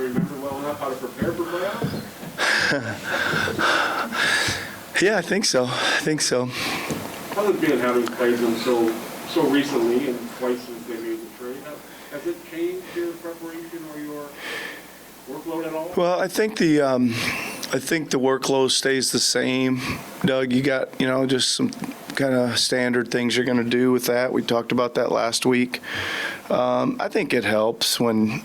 remember well enough how to prepare for playoffs? Yeah, I think so. How has it been having played them so recently and twice since they made the trade? Has it changed your preparation or your workload at all? Well, I think the workload stays the same. Doug, you got just some kind of standard things you're going to do with that. We talked about that last week. I think it helps when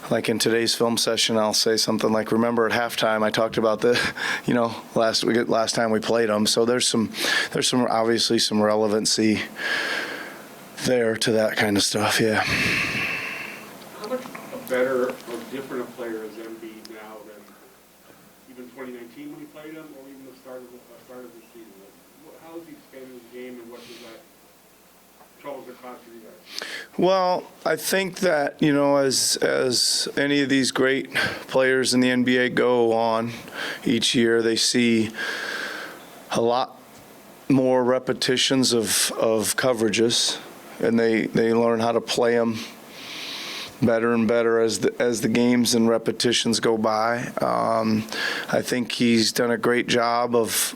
like in today's film session, I'll say something like, remember at halftime I talked about the, last time we played them. So there's some obviously some relevancy there to that kind of stuff. Yeah. How much better or different a player is Embiid now than even 2019 when he played him, or even the start of the season? How has he expanded his game, and what does that troubles or cost for you guys? Well, I think that, as any of these great players in the NBA go on each year, they see a lot more repetitions of coverages, and they learn how to play them better and better as the games and repetitions go by. I think he's done a great job of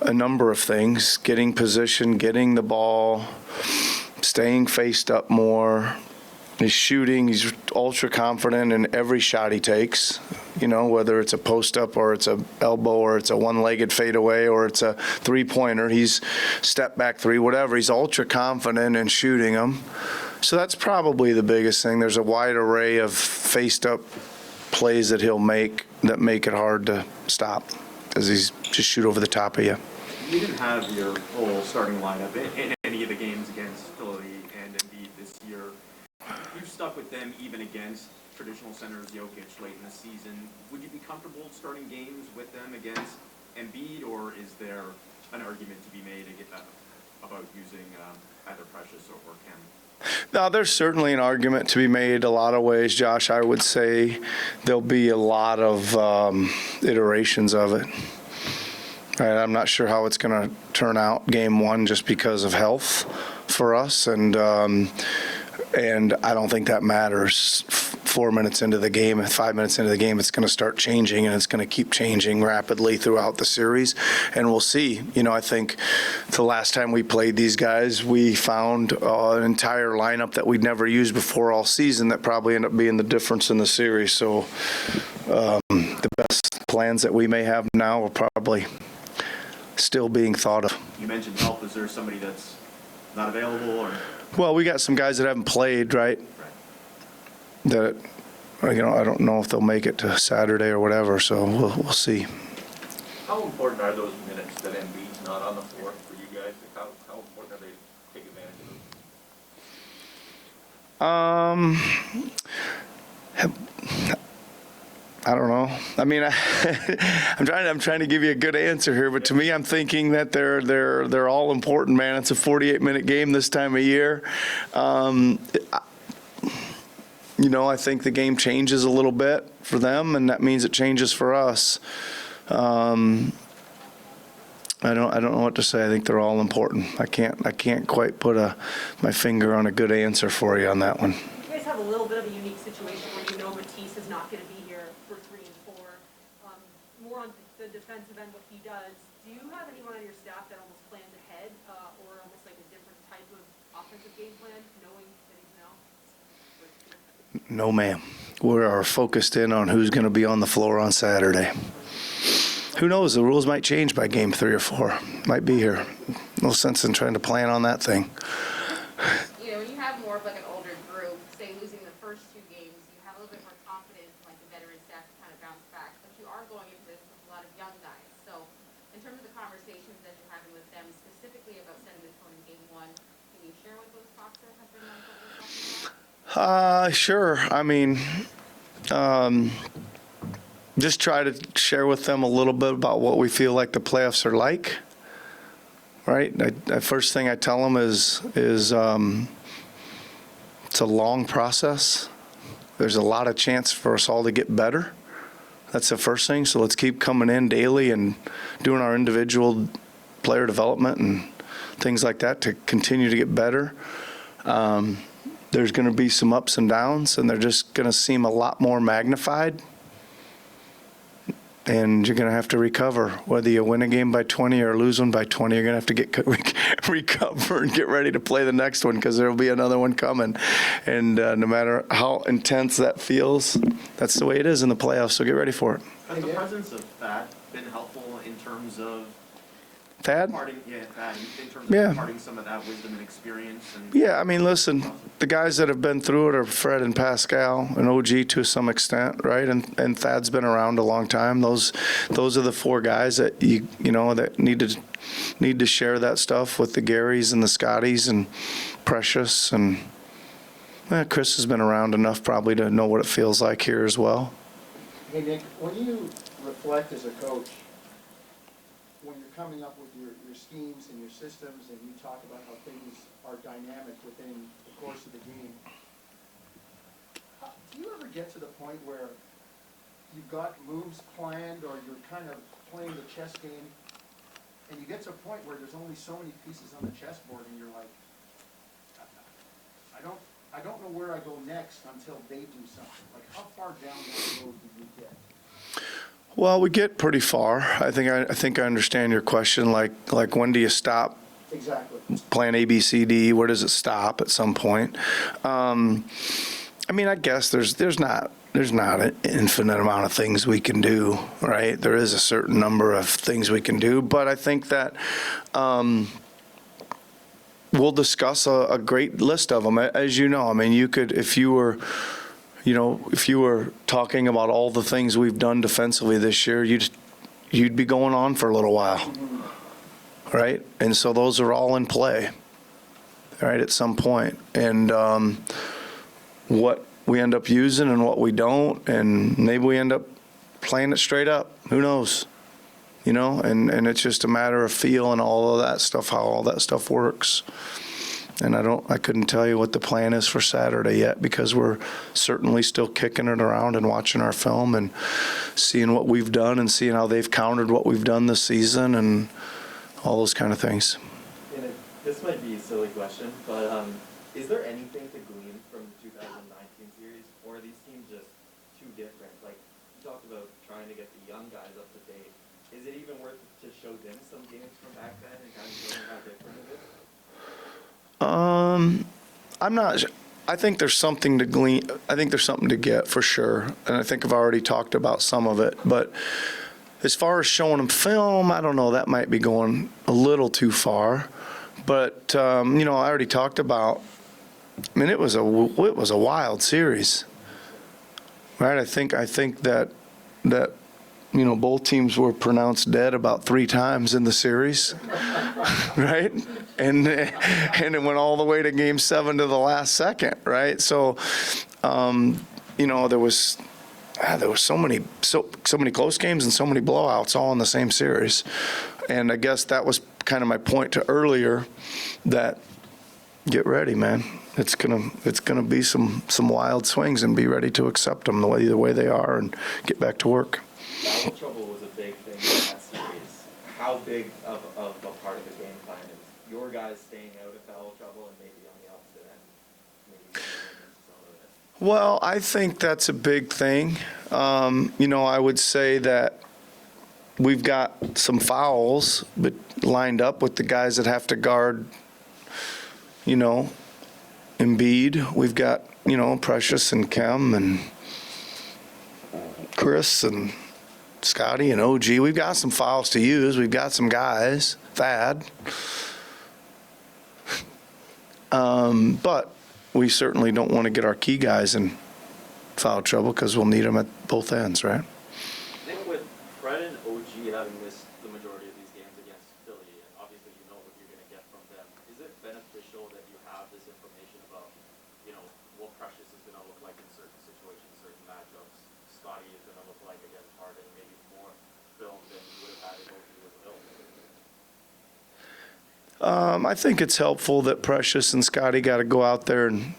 a number of things: getting position, getting the ball, staying faced up more. He's shooting. He's ultra confident in every shot he takes, whether it's a post up or it's a elbow or it's a one-legged fadeaway or it's a three-pointer. He's step back three, whatever. He's ultra confident in shooting them. So that's probably the biggest thing. There's a wide array of faced up plays that he'll make that make it hard to stop, because he's just shoot over the top of you. You didn't have your full starting lineup in any of the games against Philly and Embiid this year. You've stuck with them even against traditional centers, Jokic, late in the season. Would you be comfortable starting games with them against Embiid, or is there an argument to be made about using either Precious or Khem? No, there's certainly an argument to be made a lot of ways, Josh. I would say there'll be a lot of iterations of it. Right, I'm not sure how it's going to turn out game one just because of health for us, and I don't think that matters. 4 minutes into the game, 5 minutes into the game, it's going to start changing, and it's going to keep changing rapidly throughout the series, and we'll see. I think the last time we played these guys, we found an entire lineup that we'd never used before all season that probably ended up being the difference in the series. So the best plans that we may have now are probably still being thought of. You mentioned health. Is there somebody that's not available, or? Well, we got some guys that haven't played, right? That, I don't know if they'll make it to Saturday or whatever, so we'll see. How important are those minutes that Embiid's not on the floor for you guys? How important are they to take advantage of them? I don't know. I mean, I'm trying to give you a good answer here, but to me, I'm thinking that they're all important, man. It's a 48-minute game this time of year. I think the game changes a little bit for them, and that means it changes for us. I don't know what to say. I think they're all important. I can't quite put my finger on a good answer for you on that one. You guys have a little bit of a unique situation where Matisse is not going to be here for 3 and 4. More on the defensive end, what he does. Do you have anyone on your staff that almost plans ahead, or almost like a different type of offensive game plan, knowing that he's now? No, ma'am. We are focused in on who's going to be on the floor on Saturday. Who knows? The rules might change by game 3 or 4. Might be here. No sense in trying to plan on that thing. When you have more of like an older group, say losing the first 2 games, you have a little bit more confidence in like the veteran staff to kind of bounce back. But you are going into this with a lot of young guys. So in terms of the conversations that you're having with them specifically about setting the tone in game 1, can you share what those talks have been like? Sure. I mean, just try to share with them a little bit about what we feel like the playoffs are like. Right. The first thing I tell them is it's a long process. There's a lot of chance for us all to get better. That's the first thing. So let's keep coming in daily and doing our individual player development and things like that to continue to get better. there's going to be some ups and downs, and they're just going to seem a lot more magnified. And you're going to have to recover. Whether you win a game by 20 or lose one by 20, you're going to have to get recover and get ready to play the next one, because there will be another one coming. And no matter how intense that feels, that's the way it is in the playoffs, so get ready for it. Has the presence of Thad been helpful in terms of Thad? imparting, Thad, in terms of Yeah. imparting some of that wisdom and experience? And Yeah, I mean, listen, the guys that have been through it are Fred and Pascal and OG to some extent, right? And Thad's been around a long time. Those are the four guys that you know that need to share that stuff with the Garys and the Scotties and Precious, and Chris has been around enough probably to know what it feels like here as well. Hey, Nick, when you reflect as a coach, when you're coming up with your schemes and your systems, and you talk about how things are dynamic within the course of the game, do you ever get to the point where you've got moves planned, or you're kind of playing the chess game, and you get to a point where there's only so many pieces on the chessboard, and you're like, I don't know where I go next until they do something. Like, how far down that road did you get? Well, we get pretty far. I think I understand your question. Like when do you stop Exactly. playing A, B, C, D? Where does it stop at some point? I mean, I guess there's not an infinite amount of things we can do, right? There is a certain number of things we can do, but I think that we'll discuss a great list of them. As you know, I mean, you could, if you were talking about all the things we've done defensively this year, you'd be going on for a little while, right? And so those are all in play, right, at some point. And what we end up using and what we don't, and maybe we end up playing it straight up. Who knows? You know, and it's just a matter of feel and all of that stuff, how all that stuff works. And I couldn't tell you what the plan is for Saturday yet, because we're certainly still kicking it around and watching our film and seeing what we've done and seeing how they've countered what we've done this season and all those kind of things. And this might be a silly question, but is there anything to glean from the 2019 series, or are these teams just too different? Like, you talked about trying to get the young guys up to date. Is it even worth it to show them some games from back then and kind of show them how different it is? I'm not. I think there's something to glean. I think there's something to get for sure, and I think I've already talked about some of it. But as far as showing them film, I don't know. That might be going a little too far. But I already talked about. I mean, it was a wild series, right? I think that both teams were pronounced dead about 3 times in the series, right? And it went all the way to Game 7 to the last second, right? So, there was so many close games and so many blowouts all in the same series, and I guess that was kind of my point to earlier, that get ready, man. It's gonna be some wild swings, and be ready to accept them the way they are and get back to work. Foul trouble was a big thing in that series. How big of a part of the game plan is your guys staying out of foul trouble, and maybe on the opposite end, maybe some of it? Well, I think that's a big thing. I would say that we've got some fouls but lined up with the guys that have to guard, Embiid. We've got, Precious and Kem and Chris and Scotty and OG. We've got some fouls to use. We've got some guys, Thad. But we certainly don't want to get our key guys in foul trouble, because we'll need them at both ends, right? I think with Fred and OG having missed the majority of these games against Philly, and obviously you know what you're going to get from them, is it beneficial that you have this information about, what Precious is going to look like in certain situations, certain matchups, Scotty is going to look like against Harden, maybe more film than you would have had if OG was available? I think it's helpful that Precious and Scotty got to go out there and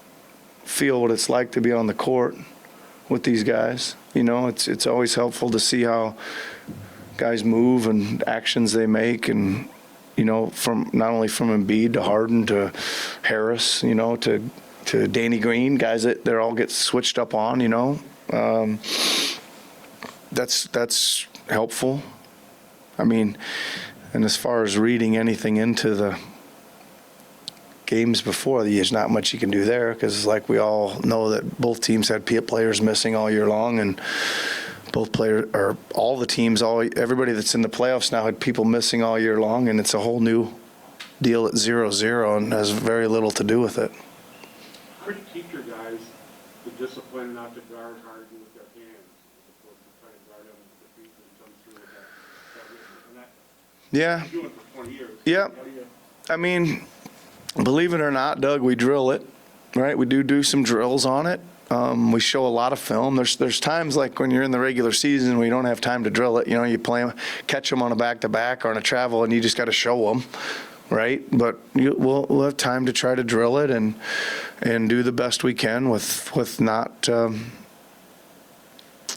feel what it's like to be on the court with these guys. It's always helpful to see how guys move and actions they make, and from not only from Embiid to Harden to Harris, to to Danny Green, guys that they're all get switched up on, you know. That's helpful. I mean, and as far as reading anything into the games before, there's not much you can do there because, like we all know, that both teams had players missing all year long, and both players, or all the teams, everybody that's in the playoffs now had people missing all year long, and it's a whole new deal at 0-0 and has very little to do with it. How do you teach your guys the discipline not to guard Harden with their hands, as opposed to trying to guard him with the feet and come through with that rhythm? And that, Yeah, you've been doing it for 20 years. Yeah. How do you, I mean, believe it or not, Doug, we drill it, right? We do some drills on it. We show a lot of film. There's times like when you're in the regular season where you don't have time to drill it. You know, you play 'em, catch them on a back-to-back or on a travel, and you just got to show them, right? But we'll have time to try to drill it and do the best we can with not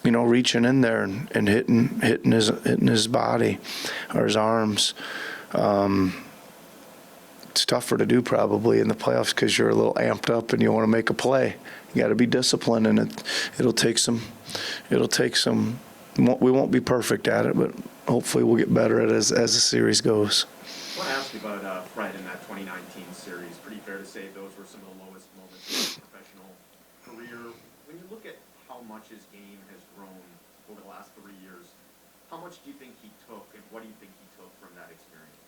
reaching in there and hitting his body or his arms. It's tougher to do probably in the playoffs because you're a little amped up and you want to make a play. You got to be disciplined, and it'll take some. We won't be perfect at it, but hopefully we'll get better at it as the series goes. I want to ask you about Fred in that 2019 series. Pretty fair to say those were some of the lowest moments of his professional career. When you look at how much his game has grown over the last 3 years, how much do you think he took, and what do you think he took from that experience?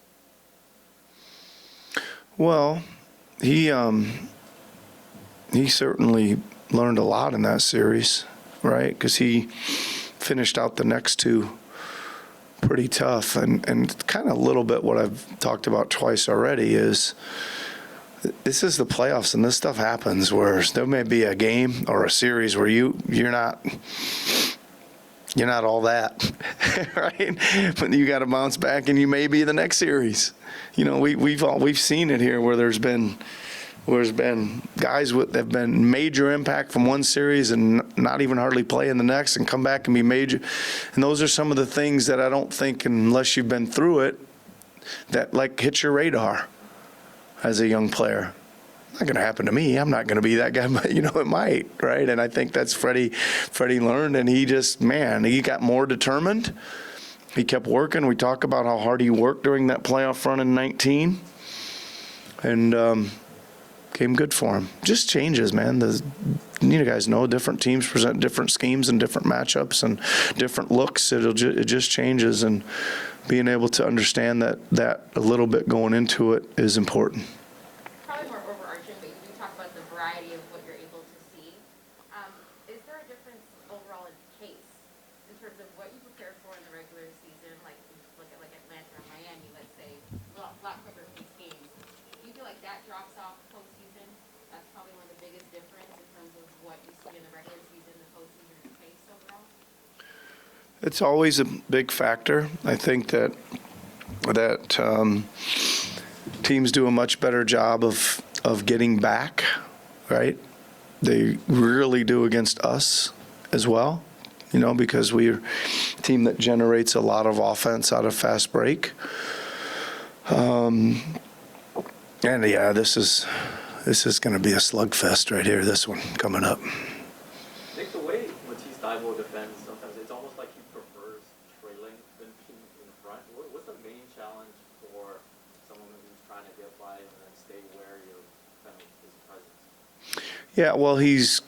Well, he certainly learned a lot in that series, right? Because he finished out the next two pretty tough, and kind of a little bit what I've talked about twice already is this is the playoffs, and this stuff happens where there may be a game or a series where you're not all that, right? But you got to bounce back, and you may be the next series. You know, we've seen it here where there's been guys that have been major impact from one series and not even hardly play in the next and come back and be major. And those are some of the things that I don't think, unless you've been through it, that like hit your radar as a young player. Not going to happen to me. I'm not going to be that guy, but it might, right? And I think that's Freddie learned, and he got more determined. He kept working. We talk about how hard he worked during that playoff run in 19, and came good for him. Just changes, man. You guys know different teams present different schemes and different matchups and different looks. It just changes, and being able to understand that a little bit going into it is important. Probably more overarching, but you do talk about the variety of what you're able to see. Is there a difference overall in pace in terms of what you prepare for in the regular season, like look at like Atlanta or Miami, let's say, a lot quicker pace games? Do you feel like that drops off postseason? That's probably one of the biggest difference in terms of what you see in the regular season, the postseason pace overall? It's always a big factor. I think that teams do a much better job of getting back, right? They really do against us as well, because we're a team that generates a lot of offense out of fast break. And yeah, this is going to be a slugfest right here, this one coming up. I think the way Matisse Thybulle defends, sometimes it's almost like he prefers trailing than being in front. What's the main challenge for someone who's trying to get by and then stay wary of kind of his presence? Yeah, well, he's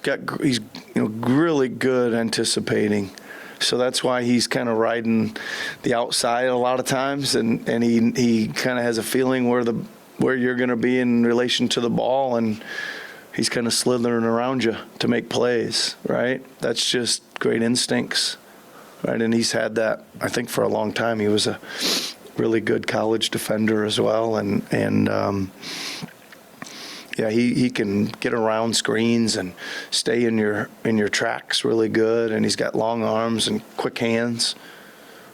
really good anticipating. So that's why he's kind of riding the outside a lot of times, and he kind of has a feeling where you're going to be in relation to the ball, and he's kind of slithering around you to make plays, right? That's just great instincts, right? And he's had that, I think, for a long time. He was a really good college defender as well, and yeah, he can get around screens and stay in your tracks really good, and he's got long arms and quick hands,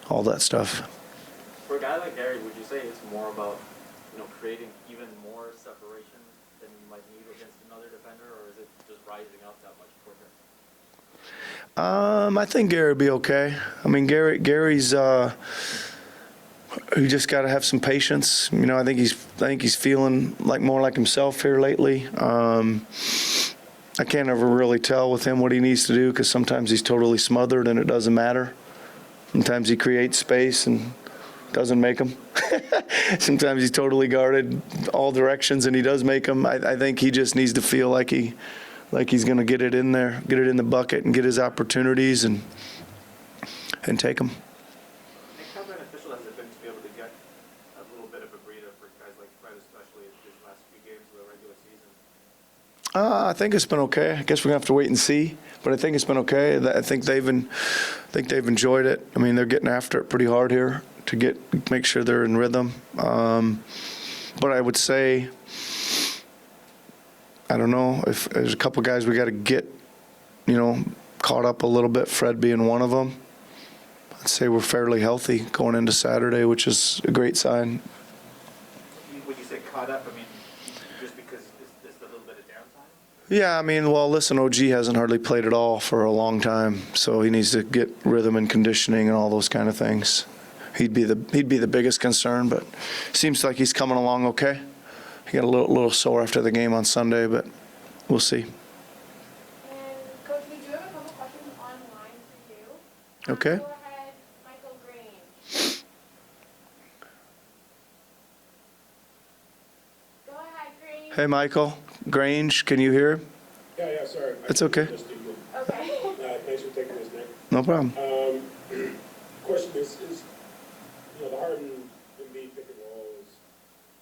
all that stuff. For a guy like Gary, would you say it's more about creating even more separation than you might need against another defender, or is it just rising up that much quicker? I think Gary would be okay. I mean, Gary's You just got to have some patience. You know, I think he's feeling like more like himself here lately. I can't ever really tell with him what he needs to do because sometimes he's totally smothered and it doesn't matter. Sometimes he creates space and doesn't make them. Sometimes he's totally guarded all directions and he does make them. I think he just needs to feel like he's going to get it in there, get it in the bucket, and get his opportunities and take them. Nick, how beneficial has it been to be able to get a little bit of a breather for guys like Fred, especially these last few games of the regular season? I think it's been okay. I guess we're gonna have to wait and see, but I think it's been okay. I think they've enjoyed it. I mean, they're getting after it pretty hard here to make sure they're in rhythm. But I would say, I don't know if there's a couple guys we got to get, caught up a little bit. Fred being one of them. I'd say we're fairly healthy going into Saturday, which is a great sign. When you say caught up, I mean, just because it's a little bit of downtime? Yeah, I mean, well, listen, OG hasn't hardly played at all for a long time, so he needs to get rhythm and conditioning and all those kind of things. He'd be the biggest concern, but seems like he's coming along okay. He got a little sore after the game on Sunday, but we'll see. And Coach, we do have a couple questions online for you. Okay. Go ahead, Michael Green. Go ahead, Green. Hey, Michael Grange, can you hear? Yeah, sorry. That's okay. Okay. Thanks for taking this, Nick. No problem. Question is, the Harden Embiid pick and roll is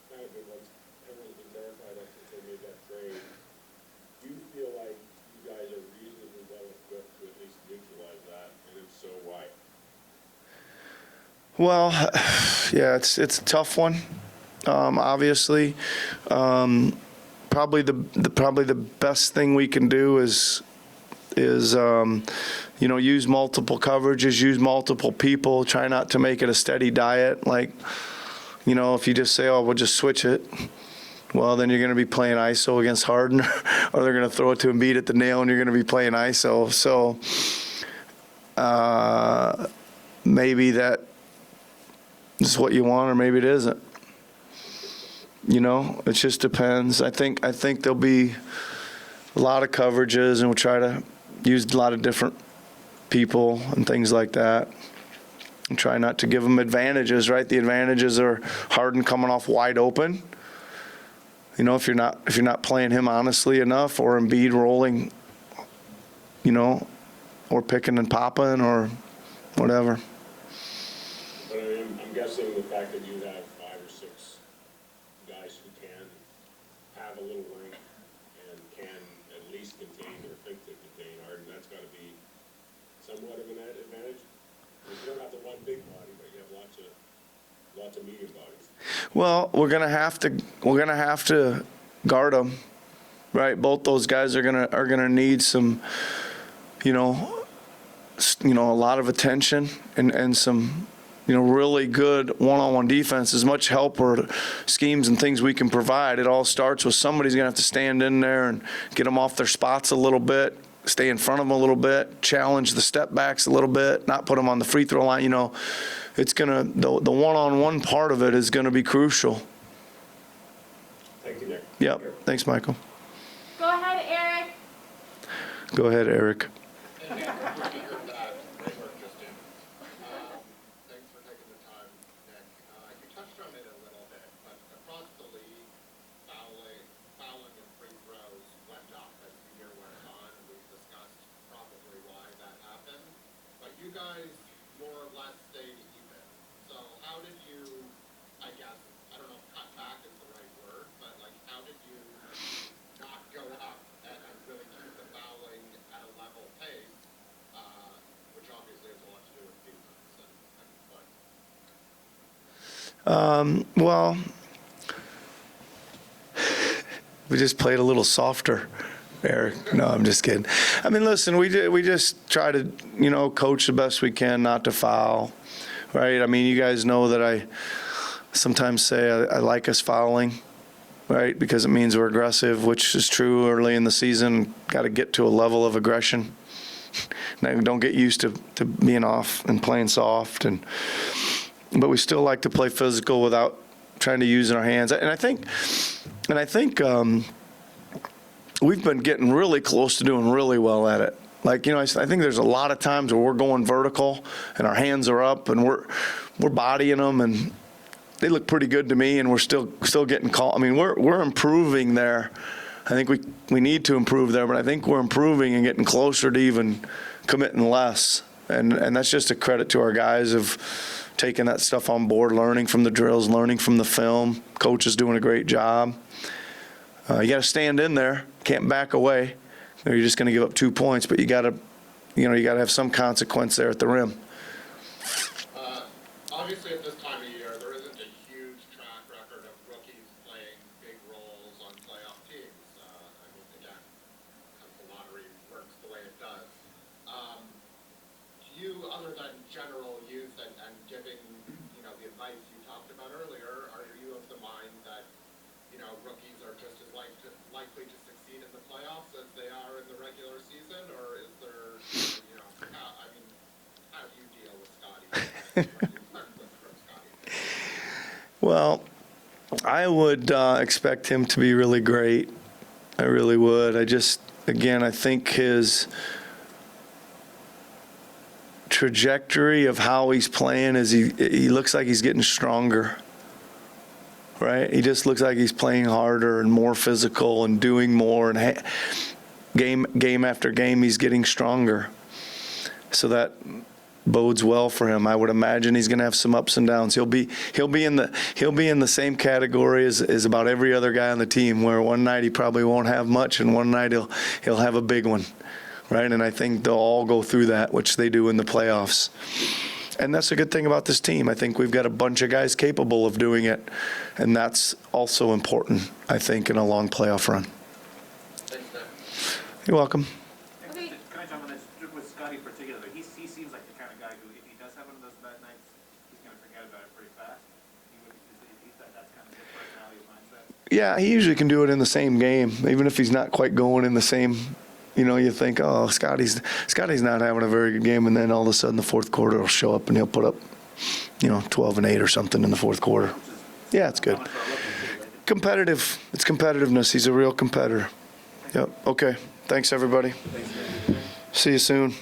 kind of been what's everyone's been terrified of since they made that trade. Do you feel like you guys are reasonably well equipped to at least neutralize that, and if so, why? Well, yeah, it's a tough one. Obviously, probably the best thing we can do is use multiple coverages, use multiple people, try not to make it a steady diet. Like, if you just say, oh, we'll just switch it, well, then you're going to be playing ISO against Harden, or they're going to throw it to Embiid at the nail and you're going to be playing ISO. So maybe that is what you want, or maybe it isn't. It just depends. I think there'll be a lot of coverages, and we'll try to use a lot of different people and things like that, and try not to give them advantages. Right, the advantages are Harden coming off wide open. If you're not playing him honestly enough, or Embiid rolling, or picking and popping or whatever. But I'm guessing the fact that you have 5 or 6 guys who can have a little length and can at least contain or think to contain Harden, that's got to be somewhat of an advantage. You don't have the one big body, but you have lots of medium bodies. Well, we're gonna have to guard them, right? Both those guys are gonna need some, a lot of attention and some, really good one-on-one defense. As much help or schemes and things we can provide, it all starts with somebody's gonna have to stand in there and get them off their spots a little bit, stay in front of them a little bit, challenge the step backs a little bit, not put them on the free throw line. It's gonna, the one-on-one part of it is gonna be crucial. Thank you, Nick. Yep. Thanks, Michael. Go ahead, Eric. Go ahead, Eric. Thanks for taking the time, Nick. You touched on it a little bit, but across the league, fouling and free throws went up as the year went on. We've discussed probably why that happened, but you guys more or less stayed even. So how did you, I guess, I don't know if cut back is the right word, but how did you not go up and really keep the fouling at a level pace, which obviously has a lot to do with defense and play? Well, we just played a little softer, Eric. No, I'm just kidding. I mean, listen, we just try to, coach the best we can not to foul, right? I mean, you guys know that I sometimes say I like us fouling, right? Because it means we're aggressive, which is true early in the season. Got to get to a level of aggression. Now, don't get used to being off and playing soft. And but we still like to play physical without trying to use our hands. And I think we've been getting really close to doing really well at it. Like, I think there's a lot of times where we're going vertical and our hands are up and we're bodying them, and they look pretty good to me, and we're still getting called. I mean, we're improving there. I think we need to improve there, but I think we're improving and getting closer to even committing less. And that's just a credit to our guys of taking that stuff on board, learning from the drills, learning from the film. Coach is doing a great job. You got to stand in there, can't back away. You're just going to give up 2 points, but you got to have some consequence there at the rim. Obviously, at this time of year, there isn't a huge track record of rookies playing big roles on playoff teams. I mean, again, because the lottery works the way it does. Do you, other than general youth and giving, the advice you talked about earlier, are you of the mind that, rookies are just as likely to succeed in the playoffs as they are in the regular season, or is there, how do you deal with Scotty? Well, I would expect him to be really great. I really would. I think his trajectory of how he's playing is he looks like he's getting stronger. Right? He just looks like he's playing harder and more physical and doing more, and game after game he's getting stronger. So that bodes well for him. I would imagine he's going to have some ups and downs. He'll be in the same category as about every other guy on the team, where one night he probably won't have much and one night he'll have a big one. Right? And I think they'll all go through that, which they do in the playoffs. And that's a good thing about this team. I think we've got a bunch of guys capable of doing it, and that's also important, I think, in a long playoff run. Thanks, Matt. You're welcome. Okay. Can I jump on this? With Scotty in particular, he seems like the kind of guy who, if he does have one of those bad nights, he's going to forget about it pretty fast. That's kind of his personality or mindset. Yeah, he usually can do it in the same game, even if he's not quite going in the same. You think, oh, Scotty's not having a very good game, and then all of a sudden the fourth quarter will show up and he'll put up, 12 and 8 or something in the fourth quarter. Yeah, it's good. Competitive. It's competitiveness. He's a real competitor. Yep. Okay. Thanks, everybody. See you soon.